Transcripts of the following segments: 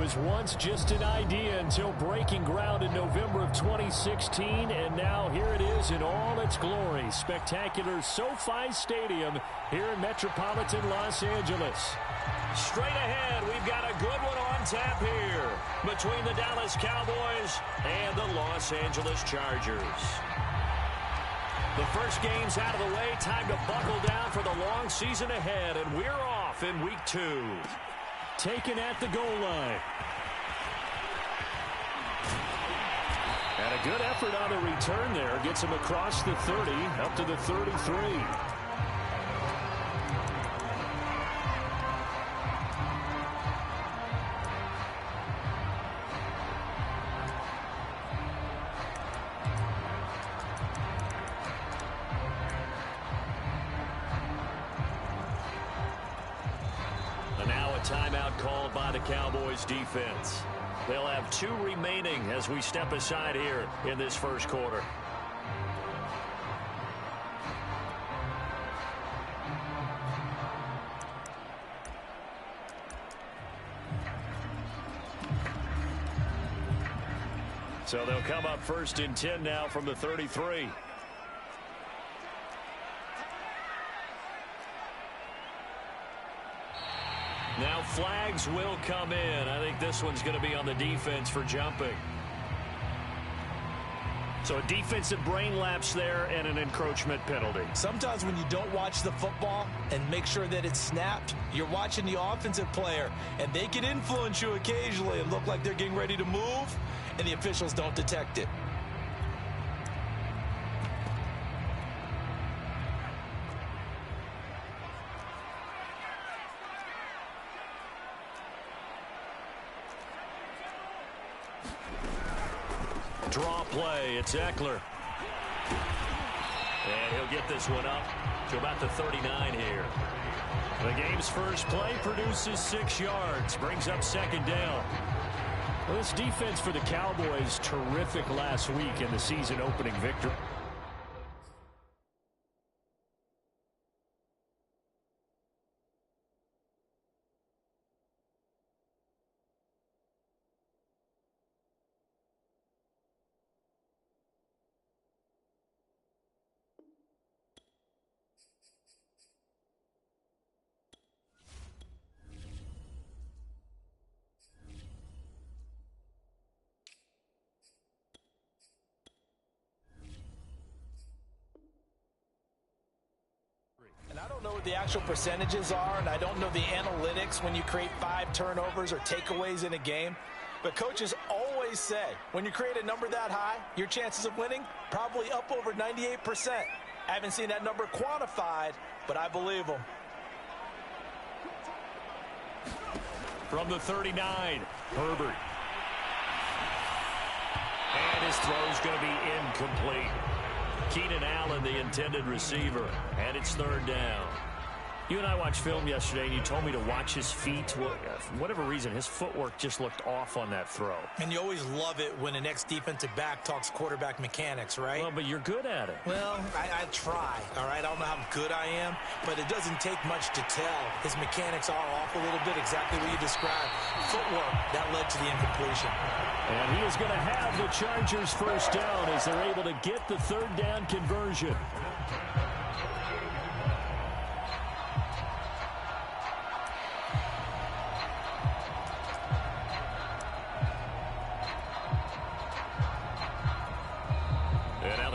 was once just an idea until breaking ground in November of 2016, and now here it is in all its glory. Spectacular SoFi Stadium here in metropolitan Los Angeles. Straight ahead, we've got a good one on tap here between the Dallas Cowboys and the Los Angeles Chargers. The first game's out of the way. Time to buckle down for the long season ahead, and we're off in week 2. Taken at the goal line. And a good effort on the return there. Gets him across the 30, up to the 33. Timeout called by the Cowboys defense. They'll have 2 remaining as we step aside here in this first quarter. So they'll come up first and 10 now from the 33. Now flags will come in. I think this one's going to be on the defense for jumping. So a defensive brain lapse there and an encroachment penalty. Sometimes when you don't watch the football and make sure that it's snapped, you're watching the offensive player, and they can influence you occasionally and look like they're getting ready to move, and the officials don't detect it. Draw play, it's Eckler. And he'll get this one up to about the 39 here. The game's first play produces 6 yards, brings up second down. Well, this defense for the Cowboys, terrific last week in the season opening victory. And I don't know what the actual percentages are, and I don't know the analytics when you create 5 turnovers or takeaways in a game. But coaches always say, when you create a number that high, your chances of winning probably up over 98%. I haven't seen that number quantified, but I believe them. From the 39, Herbert. And his throw's going to be incomplete. Keenan Allen, the intended receiver, and it's third down. You and I watched film yesterday, and you told me to watch his feet. Well, for whatever reason, his footwork just looked off on that throw. And you always love it when an ex-defensive back talks quarterback mechanics, right? Well, but you're good at it. Well, I try, all right? I don't know how good I am, but it doesn't take much to tell. His mechanics are off a little bit, exactly what you described. Footwork, that led to the incompletion. And he is going to have the Chargers first down as they're able to get the third down conversion.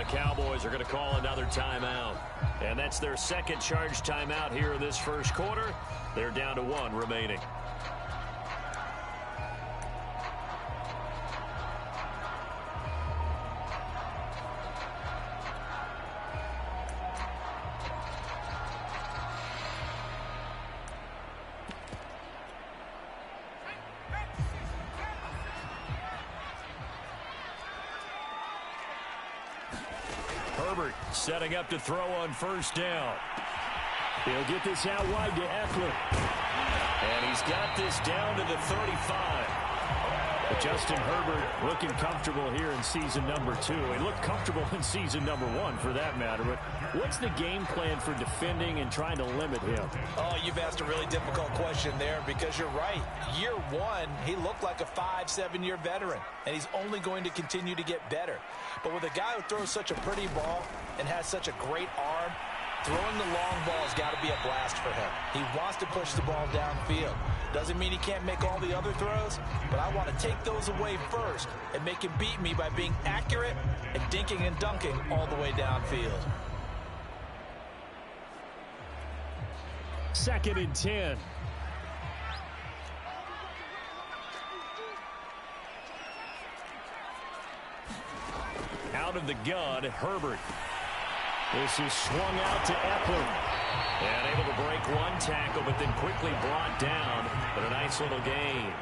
Cowboys are going to call another timeout. And that's their second charge timeout here in this first quarter. They're down to 1 remaining. Herbert setting up to throw on first down. He'll get this out wide to Eckler. And he's got this down to the 35. But Justin Herbert looking comfortable here in season number 2. He looked comfortable in season number 1 for that matter. But what's the game plan for defending and trying to limit him? Oh, you've asked a really difficult question there because you're right. Year 1, he looked like a 5-7-year veteran, and he's only going to continue to get better. But with a guy who throws such a pretty ball and has such a great arm, throwing the long ball has got to be a blast for him. He wants to push the ball downfield. Doesn't mean he can't make all the other throws, but I want to take those away first and make him beat me by being accurate and dinking and dunking all the way downfield. 2nd and 10. Out of the gun, Herbert. This is swung out to Eckler. And able to break one tackle, but then quickly brought down. But a nice little gain.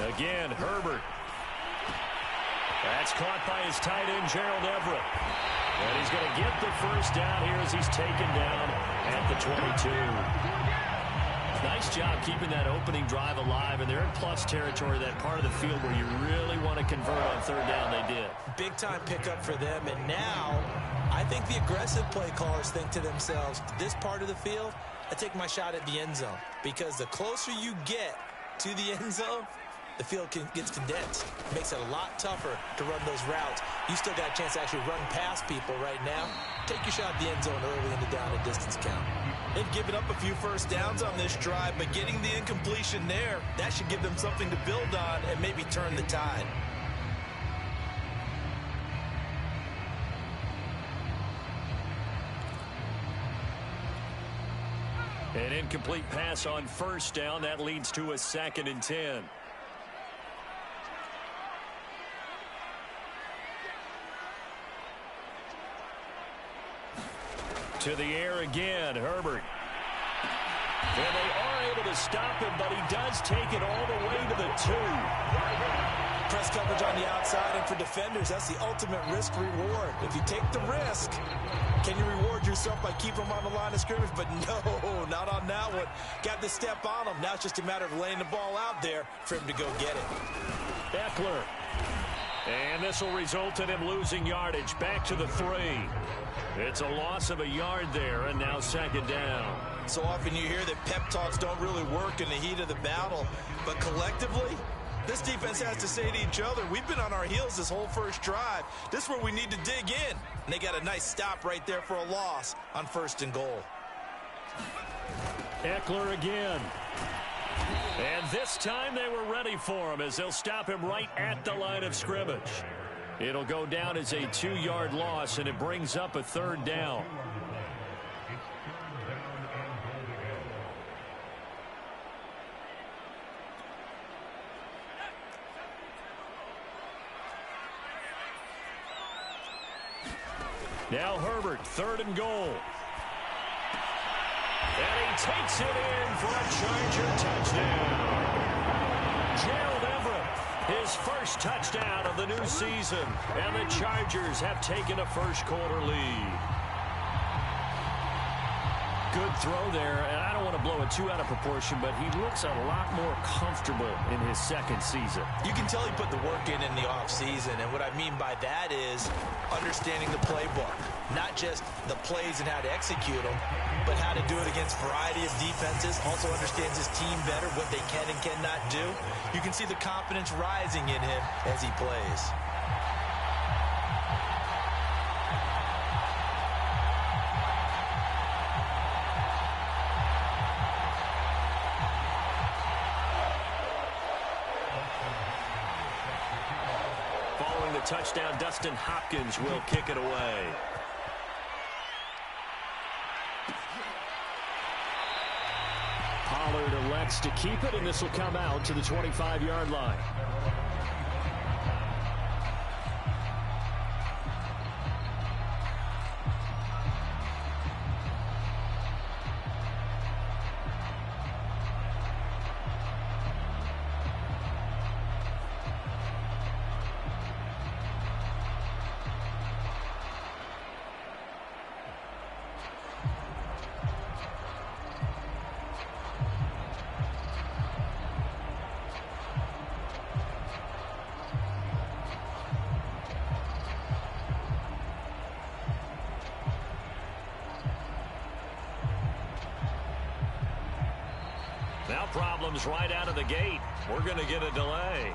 Again, Herbert. That's caught by his tight end, Gerald Everett. And he's going to get the first down here as he's taken down at the 22. Nice job keeping that opening drive alive, and they're in plus territory, that part of the field where you really want to convert on 3rd down. They did. Big time pickup for them, and now I think the aggressive play callers think to themselves, this part of the field, I take my shot at the end zone, because the closer you get to the end zone, the field gets condensed. It makes it a lot tougher to run those routes. You still got a chance to actually run past people right now. Take your shot at the end zone early in the down and distance count. They've given up a few first downs on this drive, but getting the incompletion there, that should give them something to build on and maybe turn the tide. An incomplete pass on 1st down. That leads to a 2nd and 10. To the air again, Herbert. And they are able to stop him, but he does take it all the way to the 2. Press coverage on the outside, and for defenders, that's the ultimate risk-reward. If you take the risk, can you reward yourself by keeping them on the line of scrimmage? But no, not on that one. Got to step on them. Now it's just a matter of laying the ball out there for him to go get it. Eckler. And this will result in him losing yardage. Back to the 3. It's a loss of a yard there, and now 2nd down. So often you hear that pep talks don't really work in the heat of the battle, but collectively, this defense has to say to each other, we've been on our heels this whole first drive. This is where we need to dig in. And they got a nice stop right there for a loss on 1st and goal. Eckler again. And this time they were ready for him as they'll stop him right at the line of scrimmage. It'll go down as a 2-yard loss, and it brings up a 3rd down. Now Herbert, 3rd and goal. And he takes it in for a Charger touchdown. Gerald Everett, his first touchdown of the new season. And the Chargers have taken a first-quarter lead. Good throw there, and I don't want to blow it too out of proportion, but he looks a lot more comfortable in his 2nd season. You can tell he put the work in the offseason, and what I mean by that is understanding the playbook. Not just the plays and how to execute them, but how to do it against a variety of defenses. Also understands his team better, what they can and cannot do. You can see the confidence rising in him as he plays. Following the touchdown, Dustin Hopkins will kick it away. Pollard elects to keep it, and this will come out to the 25-yard line. Now problems right out of the gate. We're going to get a delay.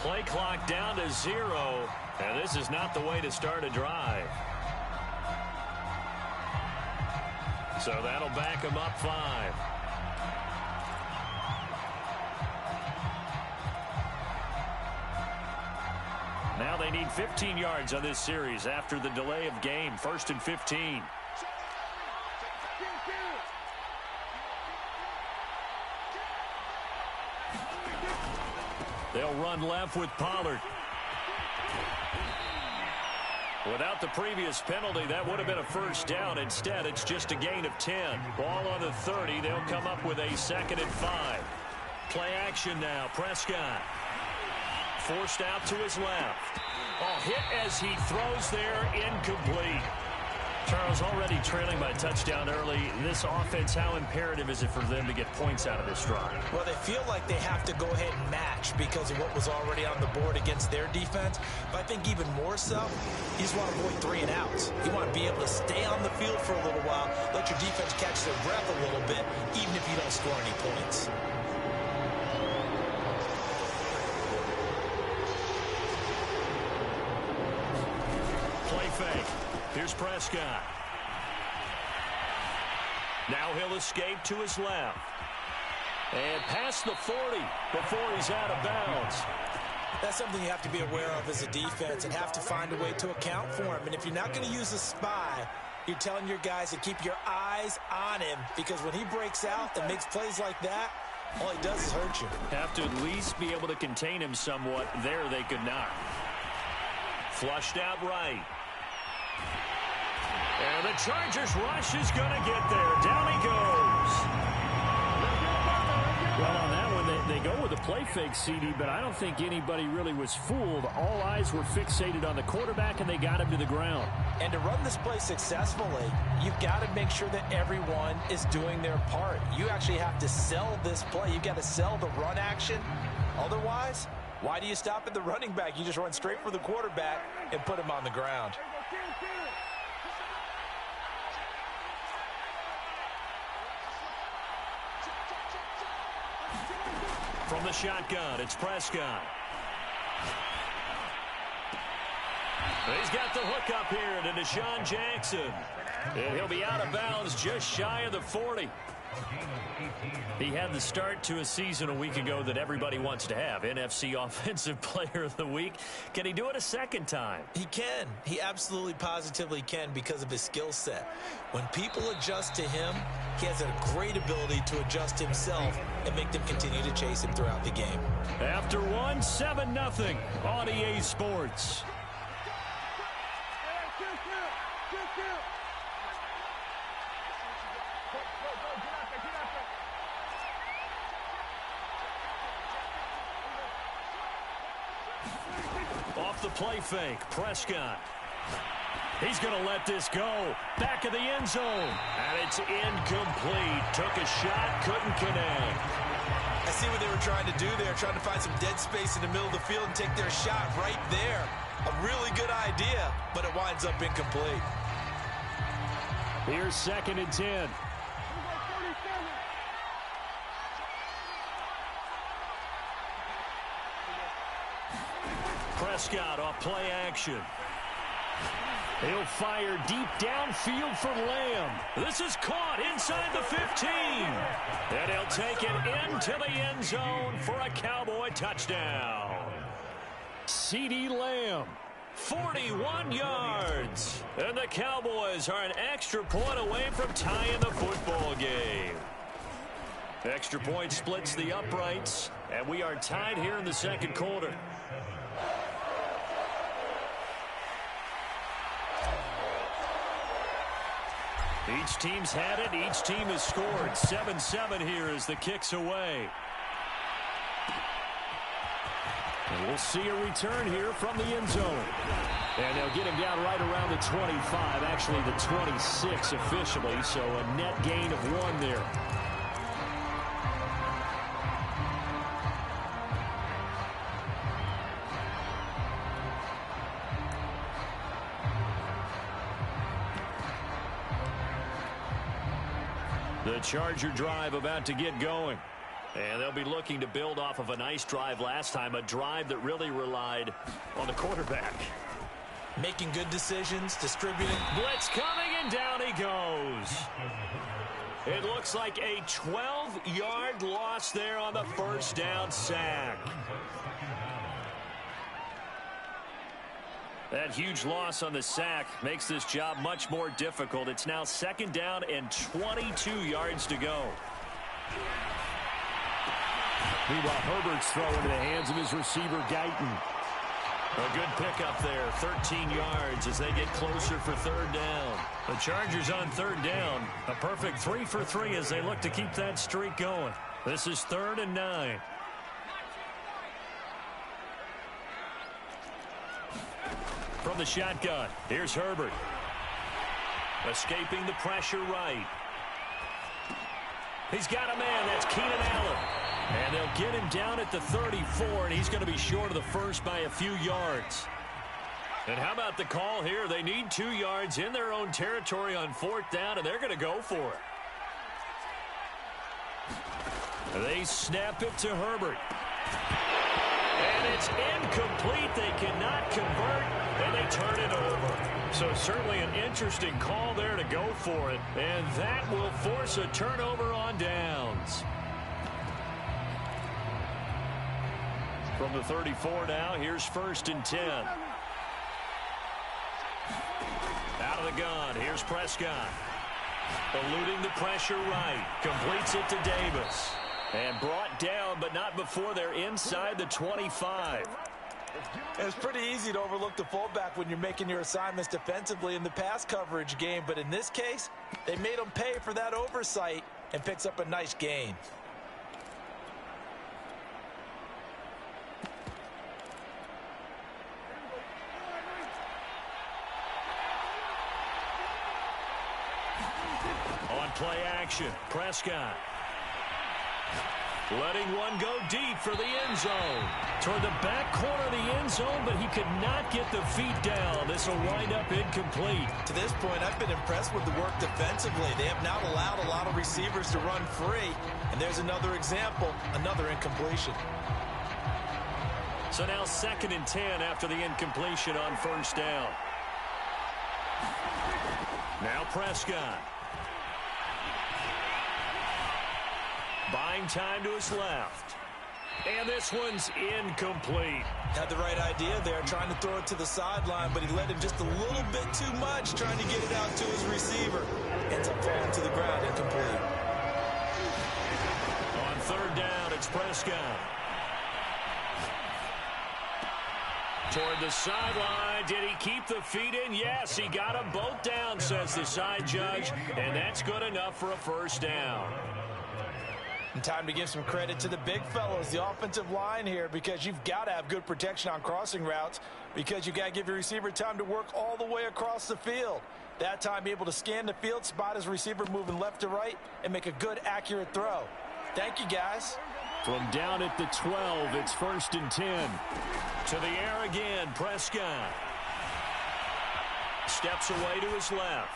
Play clock down to 0, and this is not the way to start a drive. So that'll back them up 5. Now they need 15 yards on this series after the delay of game. 1st and 15. They'll run left with Pollard. Without the previous penalty, that would have been a first down. Instead, it's just a gain of 10. Ball on the 30. They'll come up with a 2nd and 5. Play action now. Prescott. Forced out to his left. Oh, hit as he throws there. Incomplete. Charles, already trailing by a touchdown early. This offense, how imperative is it for them to get points out of this drive? Well, they feel like they have to go ahead and match because of what was already on the board against their defense. But I think even more so, you just want to avoid 3 and outs. You want to be able to stay on the field for a little while, let your defense catch their breath a little bit, even if you don't score any points. Play fake. Here's Prescott. Now he'll escape to his left. And past the 40 before he's out of bounds. That's something you have to be aware of as a defense and have to find a way to account for him. And if you're not going to use a spy, you're telling your guys to keep your eyes on him, because when he breaks out and makes plays like that, all he does is hurt you. Have to at least be able to contain him somewhat. There they could not. Flushed out right. And the Chargers rush is going to get there. Down he goes. Well, on that one, they go with a play fake, CD, but I don't think anybody really was fooled. All eyes were fixated on the quarterback, and they got him to the ground. And to run this play successfully, you've got to make sure that everyone is doing their part. You actually have to sell this play. You've got to sell the run action. Otherwise, why do you stop at the running back? You just run straight for the quarterback and put him on the ground. From the shotgun, it's Prescott. He's got the hook up here to Deshaun Jackson. And he'll be out of bounds just shy of the 40. He had the start to a season a week ago that everybody wants to have. NFC Offensive Player of the Week. Can he do it a second time? He can. He absolutely positively can because of his skill set. When people adjust to him, he has a great ability to adjust himself and make them continue to chase him throughout the game. After one, 7-0 on EA Sports. Off the play fake, Prescott. He's going to let this go. Back of the end zone. And it's incomplete. Took a shot, couldn't connect. I see what they were trying to do there, trying to find some dead space in the middle of the field and take their shot right there. A really good idea, but it winds up incomplete. Here's 2nd and 10. Prescott off play action. He'll fire deep downfield for Lamb. This is caught inside the 15. And he'll take it into the end zone for a Cowboy touchdown. CeeDee Lamb, 41 yards. And the Cowboys are an extra point away from tying the football game. Extra point splits the uprights, and we are tied here in the second quarter. Each team's had it. Each team has scored. 7-7 here as the kick's away. And we'll see a return here from the end zone. And they'll get him down right around the 25, actually the 26 officially, so a net gain of 1 there. The Charger drive about to get going. And they'll be looking to build off of a nice drive last time, a drive that really relied on the quarterback. Making good decisions, distributing. Blitz coming, and down he goes. It looks like a 12-yard loss there on the first down sack. That huge loss on the sack makes this job much more difficult. It's now 2nd down and 22 yards to go. Meanwhile, Herbert's throw into the hands of his receiver, Guyton. A good pickup there, 13 yards as they get closer for 3rd down. The Chargers on 3rd down. A perfect 3 for 3 as they look to keep that streak going. This is 3rd and 9. From the shotgun, here's Herbert. Escaping the pressure right. He's got a man, that's Keenan Allen. And they'll get him down at the 34, and he's going to be short of the first by a few yards. And how about the call here? They need 2 yards in their own territory on 4th down, and they're going to go for it. They snap it to Herbert. And it's incomplete. They cannot convert, and they turn it over. So certainly an interesting call there to go for it, and that will force a turnover on downs. From the 34 now, here's 1st and 10. Out of the gun, here's Prescott. Eluding the pressure right. Completes it to Davis. And brought down, but not before they're inside the 25. It's pretty easy to overlook the fullback when you're making your assignments defensively in the pass coverage game. But in this case, they made him pay for that oversight and picks up a nice gain. On play action, Prescott. Letting one go deep for the end zone. Toward the back corner of the end zone, but he could not get the feet down. This will wind up incomplete. To this point, I've been impressed with the work defensively. They have not allowed a lot of receivers to run free. And there's another example, another incompletion. So now 2nd and 10 after the incompletion on 1st down. Now Prescott. Buying time to his left. And this one's incomplete. Had the right idea there, trying to throw it to the sideline, but he let him just a little bit too much, trying to get it out to his receiver. Ends up falling to the ground, incomplete. On 3rd down, it's Prescott. Toward the sideline. Did he keep the feet in? Yes, he got them both down, says the side judge. And that's good enough for a 1st down. And time to give some credit to the big fellows, the offensive line here, because you've got to have good protection on crossing routes, because you've got to give your receiver time to work all the way across the field. That time, be able to scan the field, spot his receiver moving left to right, and make a good, accurate throw. Thank you, guys. From down at the 12, it's 1st and 10. To the air again, Prescott. Steps away to his left.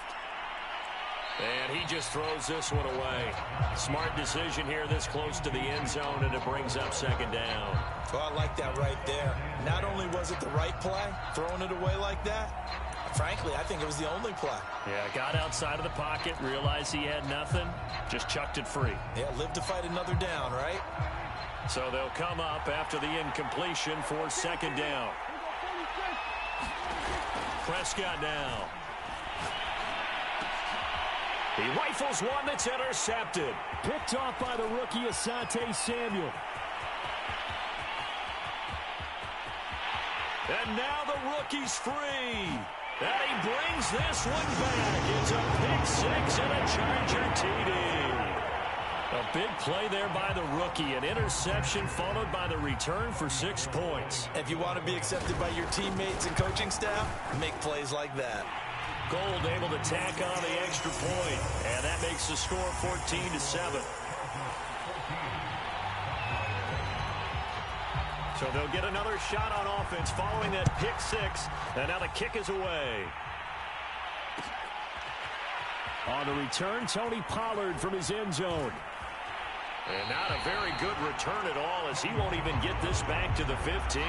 And he just throws this one away. Smart decision here this close to the end zone, and it brings up 2nd down. Well, I like that right there. Not only was it the right play, throwing it away like that, frankly, I think it was the only play. Yeah, got outside of the pocket, realized he had nothing, just chucked it free. Yeah, live to fight another down, right? So they'll come up after the incompletion for 2nd down. Prescott now. He rifles one that's intercepted. Picked off by the rookie Asante Samuel. And now the rookie's free. And he brings this one back. It's a pick six and a Charger TD. A big play there by the rookie. An interception followed by the return for 6 points. If you want to be accepted by your teammates and coaching staff, make plays like that. Gold able to tack on the extra point. And that makes the score 14-7. So they'll get another shot on offense following that pick six. And now the kick is away. On the return, Tony Pollard from his end zone. And not a very good return at all, as he won't even get this back to the 15.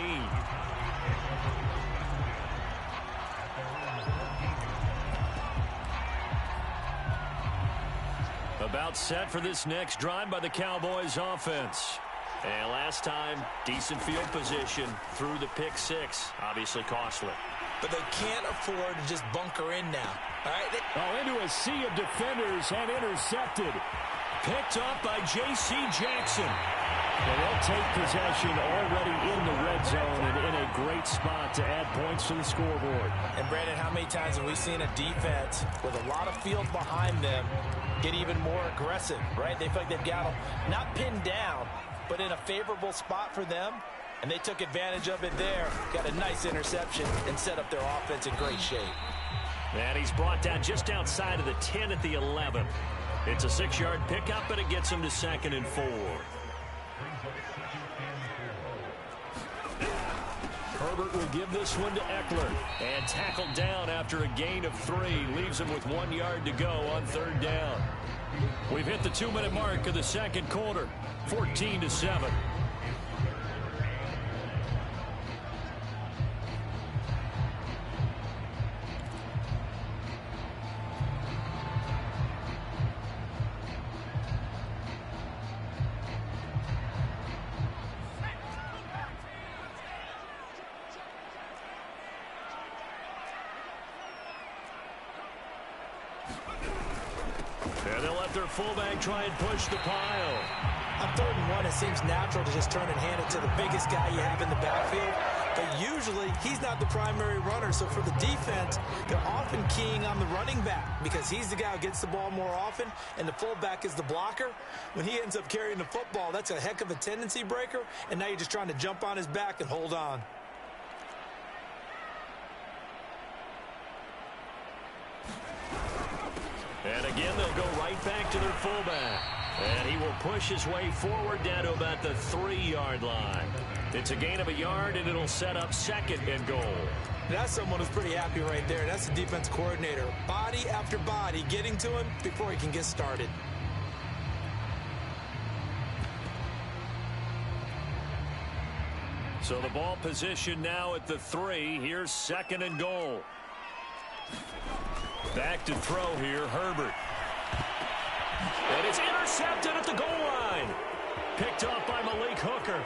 About set for this next drive by the Cowboys offense. And last time, decent field position through the pick six. Obviously costly. But they can't afford to just bunker in now. All right? Into a sea of defenders and intercepted. Picked off by J.C. Jackson. And they'll take possession already in the red zone and in a great spot to add points to the scoreboard. And, Brandon, how many times have we seen a defense with a lot of field behind them get even more aggressive, right? They feel like they've got them not pinned down, but in a favorable spot for them. And they took advantage of it there. Got a nice interception and set up their offense in great shape. And he's brought down just outside of the 10 at the 11. It's a 6-yard pickup, and it gets him to 2nd and 4. Herbert will give this one to Eckler. And tackled down after a gain of 3. Leaves him with 1 yard to go on 3rd down. We've hit the 2-minute mark of the second quarter. 14-7. And they'll let their fullback try and push the pile. On 3rd and 1, it seems natural to just turn and hand it to the biggest guy you have in the backfield. But usually, he's not the primary runner. So for the defense, they're often keying on the running back because he's the guy who gets the ball more often, and the fullback is the blocker. When he ends up carrying the football, that's a heck of a tendency breaker, and now you're just trying to jump on his back and hold on. And again, they'll go right back to their fullback. And he will push his way forward down to about the 3-yard line. It's a gain of 1 yard, and it'll set up 2nd and goal. That's someone who's pretty happy right there. That's the defense coordinator. Body after body getting to him before he can get started. So the ball position now at the 3. Here's 2nd and goal. Back to throw here, Herbert. And it's intercepted at the goal line. Picked off by Malik Hooker.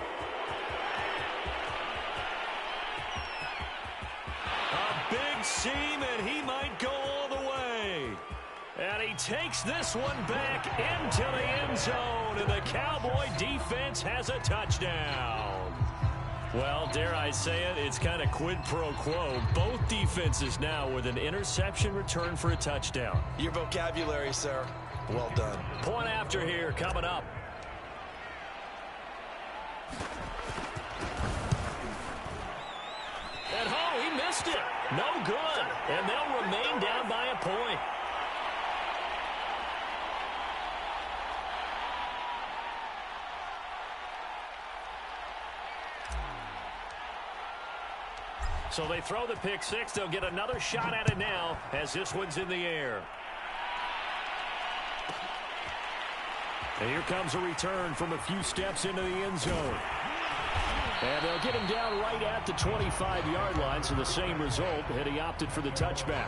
A big seam, and he might go all the way. And he takes this one back into the end zone, and the Cowboy defense has a touchdown. Well, dare I say it, it's kind of quid pro quo. Both defenses now with an interception return for a touchdown. Your vocabulary, sir. Well done. Point after here coming up. And he missed it. No good. And they'll remain down by a point. So they throw the pick six. They'll get another shot at it now as this one's in the air. And here comes a return from a few steps into the end zone. And they'll get him down right at the 25-yard line, so the same result, and he opted for the touchback.